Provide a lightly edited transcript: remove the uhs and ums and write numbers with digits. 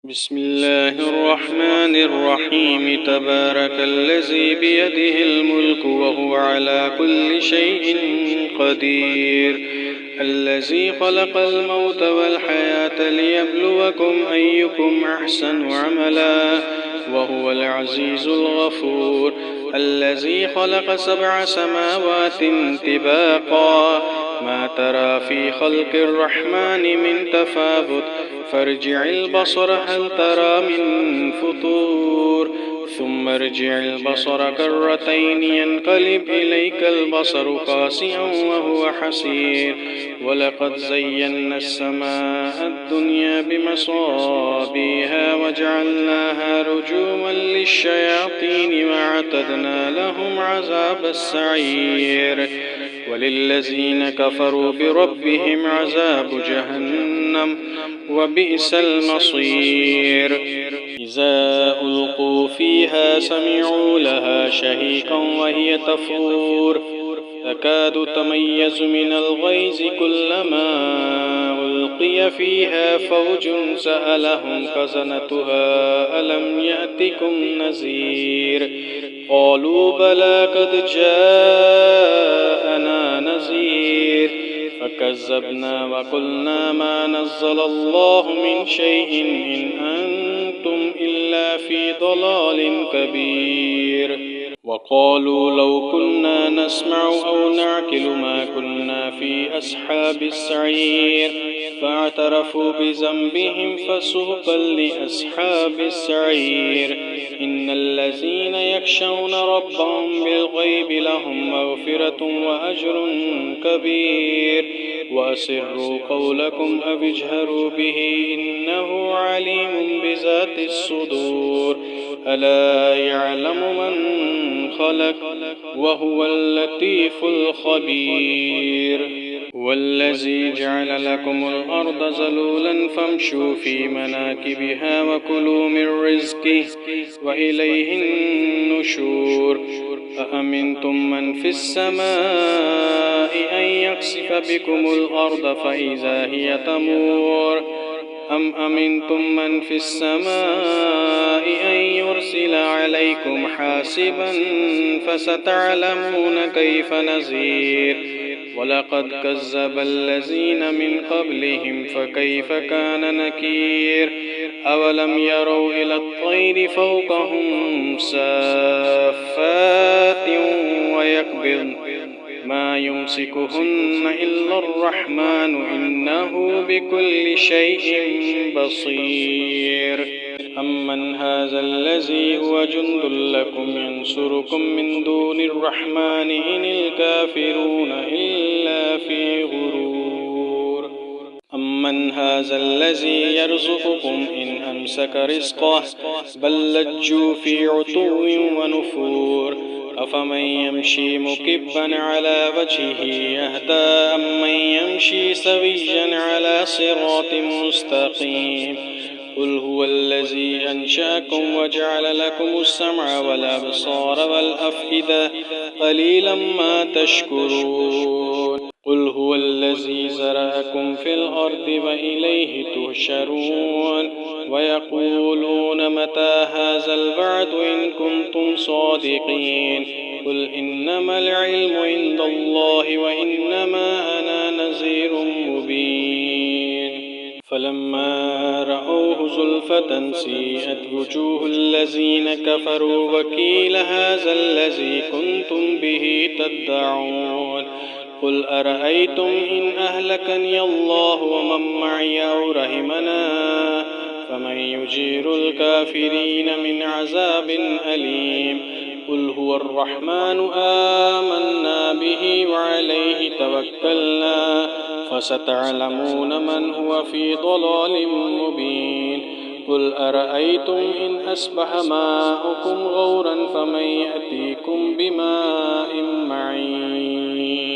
بسم الله الرحمن الرحيم. تبارك الذي بيده الملك وهو على كل شيء قدير. الذي خلق الموت والحياة ليبلوكم أيكم أحسن عملا وهو العزيز الغفور. الذي خلق 7 سماوات طباقا ما ترى في خلق الرحمن من تفاوت فارجع البصر هل ترى من فطور ثم ارجع البصر كرتين ينقلب إليك البصر خاسئا وهو حسير. ولقد زينا السماء الدنيا بمصابيها وجعلناها رجوما للشياطين وأعتدنا لهم عذاب السعير. وللذين كفروا بربهم عذاب جهنم وبئس المصير. إذا ألقوا فيها سمعوا لها شهيقا وهي تفور تكاد تميز من الغيظ كلما ألقي فيها فوج سألهم خزنتها ألم يأتكم نذير قالوا بلى قد جاءنا نذير فكذبنا وقلنا ما نزل الله من شيء إن أنتم إلا في ضلال كبير. وقالوا لو كنا نسمع أو نعقل ما كنا في أصحاب السعير فاعترفوا بذنبهم فسحقا لأصحاب السعير. إن الذين يخشون ربهم بالغيب لهم مغفرة وأجر كبير. وأسروا قولكم أو اجهروا به إنه عليم بذات الصدور. ألا يعلم من خلق وهو اللطيف الخبير. والذي جعل لكم الأرض ذلولا فامشوا في مناكبها وكلوا من رزقه وإليه النشور. أأمنتم من في السماء أن يخسف بكم الأرض فإذا هي تمور أم أمنتم من في السماء أن يرسل عليكم حاسبا فستعلمون كيف نذير. ولقد كذب الذين من قبلهم فكيف كان نكير. أولم يروا إلى الطير فوقهم صافات ويقبضن ما يمسكهن إلا الرحمن إنه بكل شيء بصير. أمن هذا الذي هو جند لكم ينصركم من دون الرحمن إن الكافرون إلا في غرور. أمن هذا الذي يرزقكم إن أمسك رزقه بل لجوا في عتو ونفور. أفمن يمشي مكبا على وجهه يهدى أمن يمشي سويا على صراط مستقيم. قل هو الذي أنشأكم وجعل لكم السمع والأبصار والأفئدة قليلا ما تشكرون. قل هو الذي زرعكم في الأرض وإليه تحشرون. ويقولون متى هذا الوعد إن كنتم صادقين. قل إنما العلم عند الله وإنما أنا نذير مبين. فلما رأوه زلفة سيئت وجوه الذين كفروا وقيل هذا الذي كنتم به تدعون. قل أرأيتم إن أهلكني الله ومن معي أو رحمنا فمن يجير الكافرين من عذاب أليم. قل هو الرحمن آمنا به وعليه توكلنا فستعلمون من هو في ضلال مبين. قل أرأيتم إن أصبح ماؤكم غورا فمن يأتيكم بماء معين.